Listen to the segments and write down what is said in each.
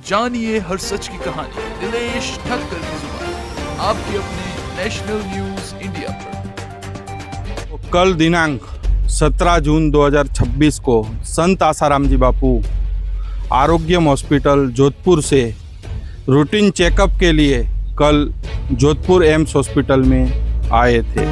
जानिए हर सच की कहानी दिनेश ठक्कर की जुबान आपके अपने नेशनल न्यूज इंडिया पर। कल दिनांक 17 जून 2026 को संत आसाराम जी बापू आरोग्यम हॉस्पिटल जोधपुर से रूटीन चेकअप के लिए कल जोधपुर एम्स हॉस्पिटल में आए थे।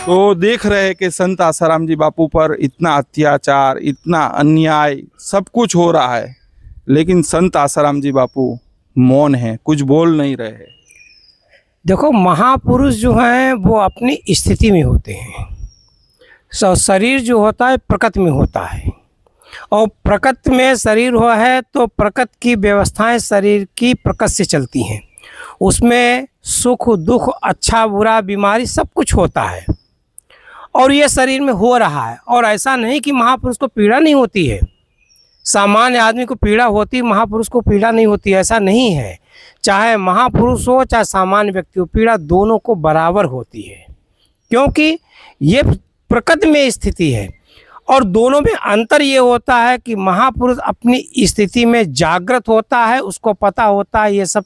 तो देख रहे हैं कि संत आसाराम जी बापू पर इतना अत्याचार, इतना अन्याय, सब कुछ हो रहा है, लेकिन संत आसाराम जी बापू मौन हैं, कुछ बोल नहीं रहे हैं। देखो, महापुरुष जो हैं वो अपनी स्थिति में होते हैं। शरीर जो होता है प्रकृति में होता है, और प्रकृति में शरीर हुआ है तो प्रकृति की व्यवस्थाएं शरीर की प्रकृति से चलती हैं। उसमें सुख दुख, अच्छा बुरा, बीमारी सब कुछ होता है, और ये शरीर में हो रहा है। और ऐसा नहीं कि महापुरुष को पीड़ा नहीं होती है। सामान्य आदमी को पीड़ा होती, महापुरुष को पीड़ा नहीं होती, ऐसा नहीं है। चाहे महापुरुष हो चाहे सामान्य व्यक्ति हो, पीड़ा दोनों को बराबर होती है, क्योंकि ये प्रकृति में स्थिति है। और दोनों में अंतर ये होता है कि महापुरुष अपनी स्थिति में जागृत होता है, उसको पता होता है ये सब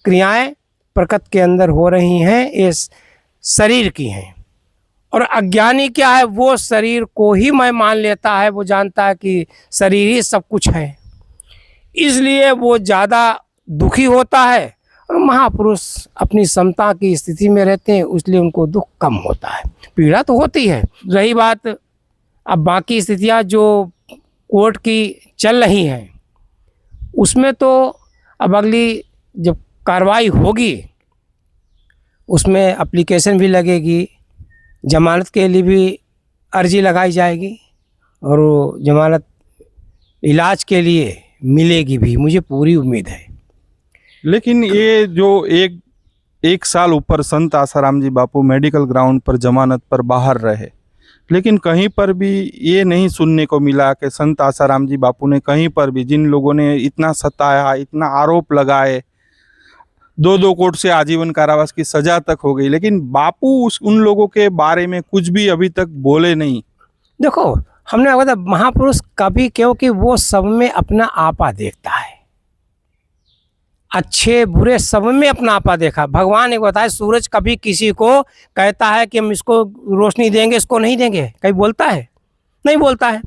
क्रियाएं प्रकृति के अंदर हो रही हैं, ये शरीर की हैं। और अज्ञानी क्या है, वो शरीर को ही मैं मान लेता है, वो जानता है कि शरीर ही सब कुछ है, इसलिए वो ज़्यादा दुखी होता है। और महापुरुष अपनी समता की स्थिति में रहते हैं, इसलिए उनको दुख कम होता है। पीड़ा तो होती है। रही बात अब बाकी स्थितियाँ जो कोर्ट की चल रही हैं, उसमें तो अब अगली जब कार्रवाई होगी उसमें एप्लीकेशन भी लगेगी, जमानत के लिए भी अर्जी लगाई जाएगी, और वो जमानत इलाज के लिए मिलेगी भी, मुझे पूरी उम्मीद है। लेकिन ये जो एक साल ऊपर संत आसाराम जी बापू मेडिकल ग्राउंड पर जमानत पर बाहर रहे, लेकिन कहीं पर भी ये नहीं सुनने को मिला कि संत आसाराम जी बापू ने कहीं पर भी, जिन लोगों ने इतना सताया, इतना आरोप लगाए, 2 कोर्ट से आजीवन कारावास की सजा तक हो गई, लेकिन बापू उन लोगों के बारे में कुछ भी अभी तक बोले नहीं। देखो, हमने कहा था महापुरुष कभी, क्योंकि वो सब में अपना आपा देखता है, अच्छे बुरे सब में अपना आपा देखा। भगवान एक बताए, सूरज कभी किसी को कहता है कि हम इसको रोशनी देंगे, इसको नहीं देंगे, कहीं बोलता है? नहीं बोलता है।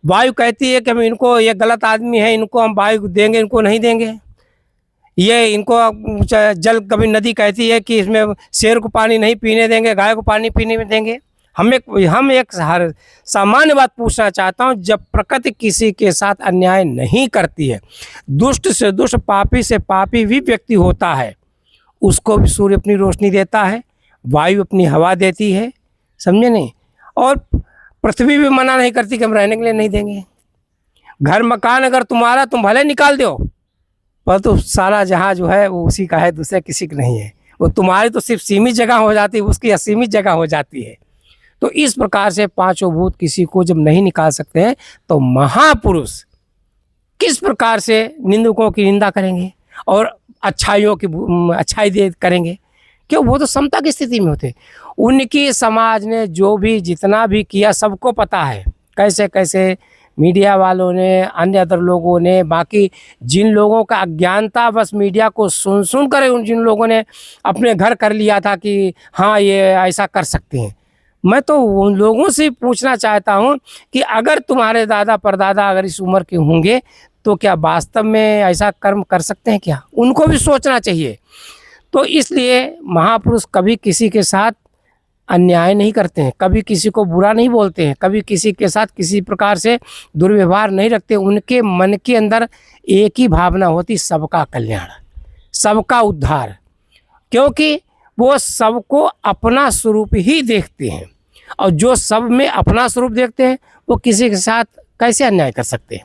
वायु कहती है कि हम इनको, ये गलत आदमी है, इनको हम वायु देंगे, इनको नहीं देंगे। ये इनको जल, कभी नदी कहती है कि इसमें शेर को पानी नहीं पीने देंगे, गाय को पानी पीने में देंगे। हम एक हर सामान्य बात पूछना चाहता हूँ, जब प्रकृति किसी के साथ अन्याय नहीं करती है, दुष्ट से दुष्ट, पापी से पापी भी व्यक्ति होता है, उसको भी सूर्य अपनी रोशनी देता है, वायु अपनी हवा देती है, समझे नहीं? और पृथ्वी भी मना नहीं करती कि हम रहने के लिए नहीं देंगे। घर मकान अगर तुम्हारा, तुम भले निकाल दो, पर तो सारा जहाँ जो है वो उसी का है, दूसरे किसी का नहीं है। वो तुम्हारी तो सिर्फ सीमित जगह हो जाती है, उसकी असीमित जगह हो जाती है। तो इस प्रकार से पांचों भूत किसी को जब नहीं निकाल सकते हैं, तो महापुरुष किस प्रकार से निंदकों की निंदा करेंगे और अच्छाइयों की अच्छाई दे करेंगे? क्यों? वो तो समता की स्थिति में होते। उनकी समाज ने जो भी जितना भी किया, सबको पता है कैसे कैसे मीडिया वालों ने, अन्य अदर लोगों ने, बाकी जिन लोगों का अज्ञानता बस मीडिया को सुन कर उन जिन लोगों ने अपने घर कर लिया था कि हाँ ये ऐसा कर सकते हैं। मैं तो उन लोगों से पूछना चाहता हूँ कि अगर तुम्हारे दादा परदादा अगर इस उम्र के होंगे तो क्या वास्तव में ऐसा कर्म कर सकते हैं क्या? उनको भी सोचना चाहिए। तो इसलिए महापुरुष कभी किसी के साथ अन्याय नहीं करते हैं, कभी किसी को बुरा नहीं बोलते हैं, कभी किसी के साथ किसी प्रकार से दुर्व्यवहार नहीं रखते। उनके मन के अंदर एक ही भावना होती, सबका कल्याण, सबका उद्धार, क्योंकि वो सबको अपना स्वरूप ही देखते हैं। और जो सब में अपना स्वरूप देखते हैं, वो किसी के साथ कैसे अन्याय कर सकते हैं?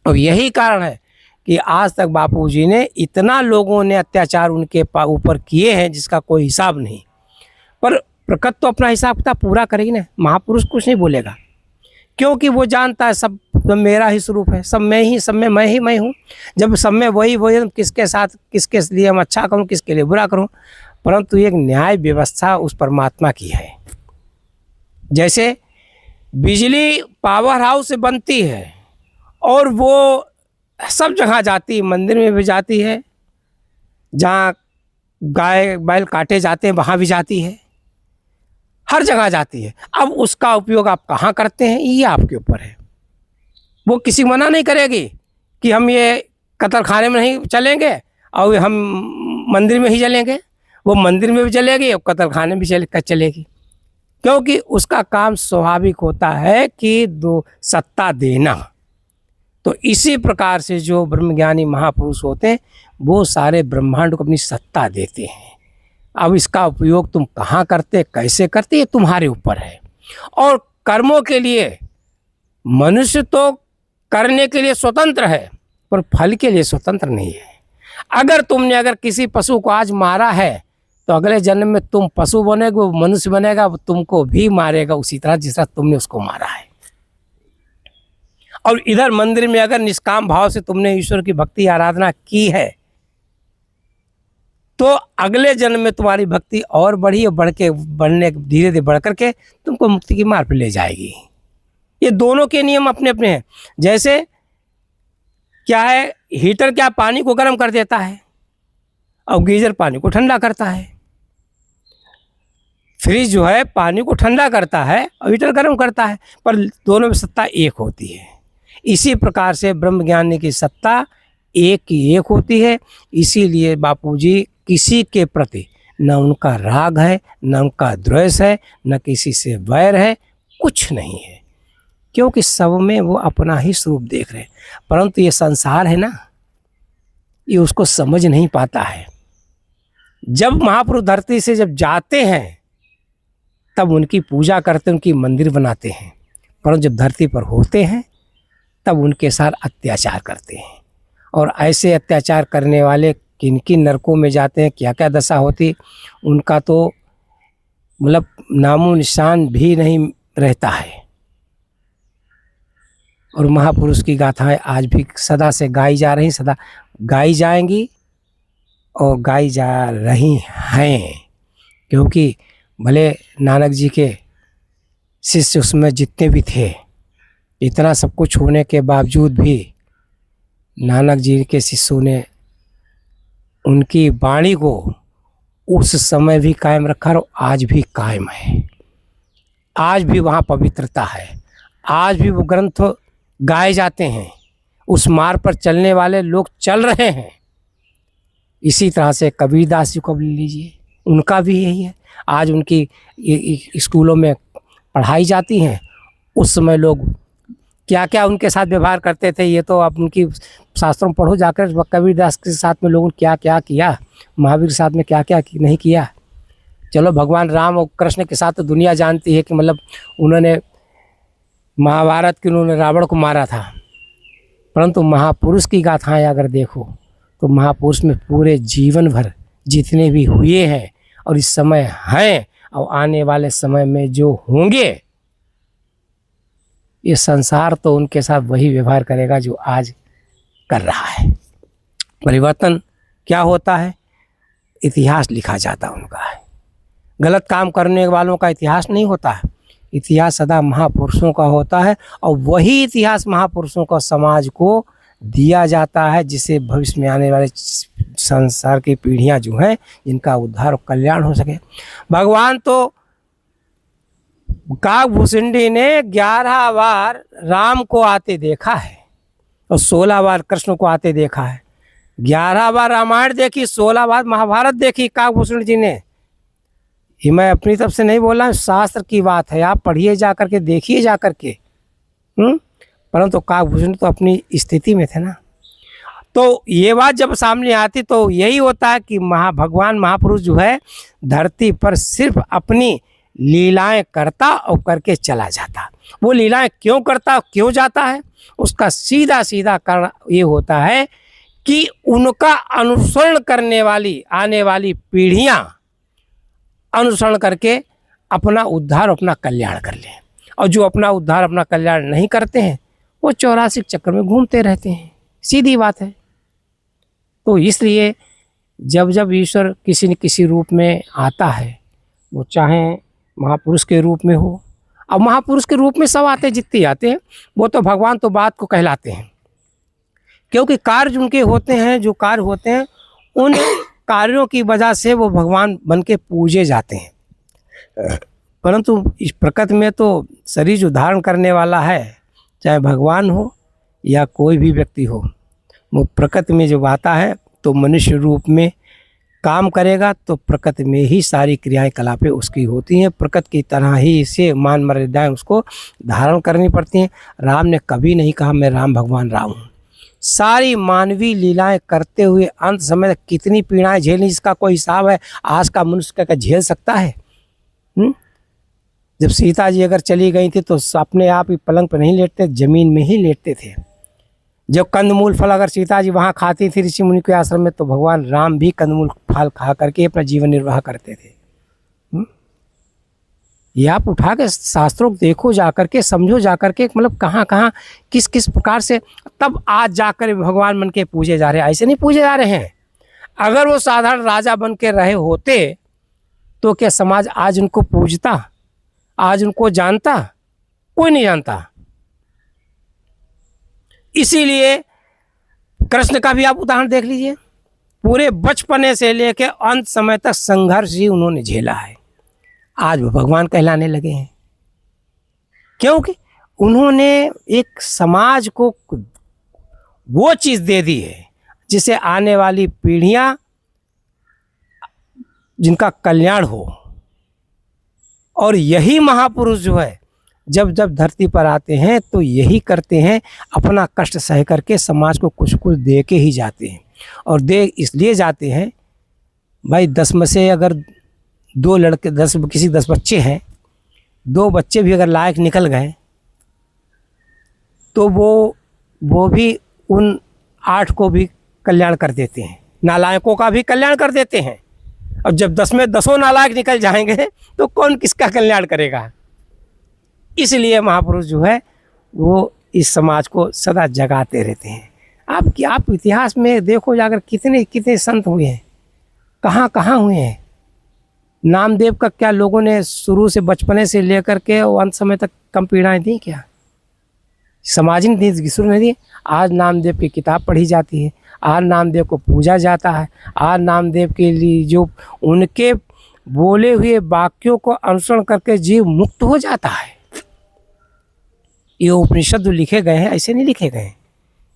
और यही कारण है कि आज तक बापूजी ने, इतना लोगों ने अत्याचार उनके ऊपर किए हैं जिसका कोई हिसाब नहीं। पर प्रकृति तो अपना हिसाब किताब पूरा करेगी ना, महापुरुष कुछ नहीं बोलेगा, क्योंकि वो जानता है सब मेरा ही स्वरूप है, सब में मैं हूँ। जब सब में वही तो किसके साथ, किसके लिए हम अच्छा करूँ, किसके लिए बुरा करूँ। परंतु एक न्याय व्यवस्था उस परमात्मा की है। जैसे बिजली पावर हाउस से बनती है और वो सब जगह जाती है, मंदिर में भी जाती है, जहाँ गाय बैल काटे जाते हैं वहाँ भी जाती है, हर जगह जाती है। अब उसका उपयोग आप कहाँ करते हैं ये आपके ऊपर है। वो किसी को मना नहीं करेगी कि हम ये कत्ल खाने में नहीं चलेंगे और हम मंदिर में ही चलेंगे। वो मंदिर में भी चलेगी और कत्ल खाने में भी चलेगी, क्योंकि उसका काम स्वाभाविक होता है कि दो सत्ता देना। तो इसी प्रकार से जो ब्रह्मज्ञानी महापुरुष होते हैं वो सारे ब्रह्मांड को अपनी सत्ता देते हैं। अब इसका उपयोग तुम कहाँ करते, कैसे करते, ये तुम्हारे ऊपर है। और कर्मों के लिए मनुष्य तो करने के लिए स्वतंत्र है, पर फल के लिए स्वतंत्र नहीं है। अगर किसी पशु को आज मारा है तो अगले जन्म में तुम पशु बनेगे, वो मनुष्य बनेगा, वो तुमको भी मारेगा उसी तरह जिस तरह तुमने उसको मारा है। और इधर मंदिर में अगर निष्काम भाव से तुमने ईश्वर की भक्ति आराधना की है तो अगले जन्म में तुम्हारी भक्ति और बढ़ी और बढ़ने धीरे धीरे बढ़ करके तुमको मुक्ति की मार्ग पर ले जाएगी। ये दोनों के नियम अपने अपने हैं। जैसे क्या है, हीटर क्या पानी को गर्म कर देता है और गीजर पानी को ठंडा करता है। फ्रिज जो है पानी को ठंडा करता है और हीटर गर्म करता है, पर दोनों में सत्ता एक होती है। इसी प्रकार से ब्रह्मज्ञानी की सत्ता एक की एक होती है। इसीलिए बापूजी किसी के प्रति न उनका राग है, न उनका द्वेष है, न किसी से वैर है, कुछ नहीं है, क्योंकि सब में वो अपना ही स्वरूप देख रहे हैं। परंतु ये संसार है ना, ये उसको समझ नहीं पाता है। जब महापुरुष धरती से जब जाते हैं तब उनकी पूजा करते, उनकी मंदिर बनाते हैं, परंतु जब धरती पर होते हैं तब उनके साथ अत्याचार करते हैं। और ऐसे अत्याचार करने वाले किन किन नरकों में जाते हैं, क्या क्या दशा होती, उनका तो मतलब नामो निशान भी नहीं रहता है। और महापुरुष की गाथाएं आज भी सदा से गाई जा रही, सदा गाई जाएंगी और गाई जा रही हैं। क्योंकि भले नानक जी के शिष्य उसमें जितने भी थे, इतना सब कुछ होने के बावजूद भी नानक जी के शिष्यों ने उनकी वाणी को उस समय भी कायम रखा और आज भी कायम है। आज भी वहाँ पवित्रता है, आज भी वो ग्रंथ गाए जाते हैं, उस मार्ग पर चलने वाले लोग चल रहे हैं। इसी तरह से कबीरदास जी को ले लीजिए, उनका भी यही है। आज उनकी स्कूलों में पढ़ाई जाती हैं, उस समय लोग क्या क्या उनके साथ व्यवहार करते थे ये तो आप उनकी शास्त्रों में पढ़ो जाकर। कबीरदास के साथ में लोगों ने क्या क्या किया, महावीर के साथ में क्या क्या नहीं किया। चलो भगवान राम और कृष्ण के साथ तो दुनिया जानती है कि मतलब उन्होंने महाभारत के उन्होंने रावण को मारा था, परंतु महापुरुष की गाथाएं अगर देखो तो महापुरुष में पूरे जीवन भर जितने भी हुए हैं और इस समय हैं और आने वाले समय में जो होंगे, ये संसार तो उनके साथ वही व्यवहार करेगा जो आज कर रहा है। परिवर्तन क्या होता है, इतिहास लिखा जाता उनका है। गलत काम करने वालों का इतिहास नहीं होता है, इतिहास सदा महापुरुषों का होता है। और वही इतिहास महापुरुषों का समाज को दिया जाता है, जिससे भविष्य में आने वाले संसार की पीढ़ियां जो हैं जिनका उद्धार और कल्याण हो सके। भगवान तो काकभूषुंडी ने 11 बार राम को आते देखा है और 16 बार कृष्ण को आते देखा है। 11 बार रामायण देखी, 16 बार महाभारत देखी काकभूषुंडी जी ने। ये मैं अपनी तरफ से नहीं बोला, शास्त्र की बात है, आप पढ़िए जा करके, देखिए जा करके। परंतु काकभूषुंडी तो अपनी स्थिति में थे ना। तो ये बात जब सामने आती तो यही होता है कि भगवान महापुरुष जो है धरती पर सिर्फ अपनी लीलाएं करता और करके चला जाता। वो लीलाएं क्यों करता, क्यों जाता है, उसका सीधा सीधा कारण ये होता है कि उनका अनुसरण करने वाली आने वाली पीढ़ियां अनुसरण करके अपना उद्धार, अपना कल्याण कर लें। और जो अपना उद्धार, अपना कल्याण नहीं करते हैं, वो 84 चक्कर में घूमते रहते हैं। सीधी बात है। तो इसलिए जब जब ईश्वर किसी न किसी रूप में आता है, वो चाहे महापुरुष के रूप में हो, अब महापुरुष के रूप में सब आते हैं, जितने आते हैं वो तो भगवान तो बात को कहलाते हैं, क्योंकि कार्य उनके होते हैं, जो कार्य होते हैं उन कार्यों की वजह से वो भगवान बन के पूजे जाते हैं। परंतु इस प्रकृति में तो शरीर जो धारण करने वाला है, चाहे भगवान हो या कोई भी व्यक्ति हो, वो प्रकृति में जब आता है तो मनुष्य रूप में काम करेगा, तो प्रकृति में ही सारी क्रियाएं कलापें उसकी होती हैं। प्रकृति की तरह ही इसे मान मर्यादाएं उसको धारण करनी पड़ती हैं। राम ने कभी नहीं कहा मैं राम भगवान राम हूँ। सारी मानवीय लीलाएं करते हुए अंत समय तक कितनी पीड़ाएं झेलनी, जिसका कोई हिसाब है आज का मनुष्य का झेल सकता है? जब सीता जी अगर चली गई थी तो अपने आप ही पलंग पर नहीं लेटते, जमीन में ही लेटते थे। जब कंदमूल फल अगर सीता जी वहाँ खाती थी ऋषि मुनि के आश्रम में, तो भगवान राम भी कंदमूल फल खा करके अपना जीवन निर्वाह करते थे। ये आप उठा के शास्त्रों को देखो, जा करके समझो, जा करके मतलब कहाँ कहाँ किस किस प्रकार से तब आज जाकर भगवान बन के पूजे जा रहे हैं। ऐसे नहीं पूजे जा रहे हैं। अगर वो साधारण राजा बन के रहे होते तो क्या समाज आज उनको पूजता, आज उनको जानता? कोई नहीं जानता। इसीलिए कृष्ण का भी आप उदाहरण देख लीजिए, पूरे बचपने से लेकर अंत समय तक संघर्ष ही उन्होंने झेला है। आज वो भगवान कहलाने लगे हैं, क्योंकि उन्होंने एक समाज को वो चीज दे दी है जिसे आने वाली पीढ़ियां जिनका कल्याण हो। और यही महापुरुष जो है जब जब धरती पर आते हैं तो यही करते हैं, अपना कष्ट सह करके समाज को कुछ कुछ दे के ही जाते हैं। और दे इसलिए जाते हैं, भाई 10 में से अगर 2 लड़के 10 किसी 10 बच्चे हैं, 2 बच्चे भी अगर लायक निकल गए तो वो भी उन 8 को भी कल्याण कर देते हैं, नालायकों का भी कल्याण कर देते हैं। और जब 10 में 10 नालायक निकल जाएंगे तो कौन किसका कल्याण करेगा? इसलिए महापुरुष जो है वो इस समाज को सदा जगाते रहते हैं। आप इतिहास में देखो जाकर कितने कितने संत हुए हैं, कहाँ कहाँ हुए हैं। नामदेव का क्या लोगों ने शुरू से बचपने से लेकर के अंत समय तक कम पीड़ाएं दी क्या? समाज ने दी, शुरू नहीं दी। आज नामदेव की किताब पढ़ी जाती है, आज नामदेव को पूजा जाता है, आज नामदेव के लिए जो उनके बोले हुए वाक्यों को अनुसरण करके जीव मुक्त हो जाता है। ये उपनिषद जो लिखे गए हैं ऐसे नहीं लिखे गए,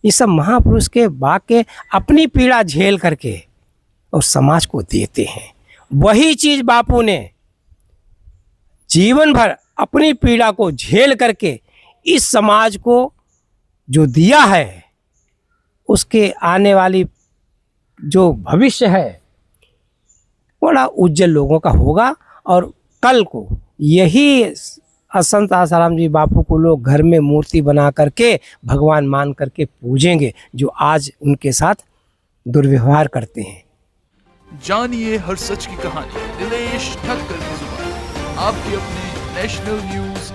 ये सब महापुरुष के वाक्य अपनी पीड़ा झेल करके और समाज को देते हैं। वही चीज बापू ने जीवन भर अपनी पीड़ा को झेल करके इस समाज को जो दिया है, उसके आने वाली जो भविष्य है बड़ा उज्जवल लोगों का होगा। और कल को यही संत आसाराम जी बापू को लोग घर में मूर्ति बना करके भगवान मान करके पूजेंगे, जो आज उनके साथ दुर्व्यवहार करते हैं। जानिए हर सच की कहानी दिनेश ठक्कर की जुबान, आपके अपने नेशनल न्यूज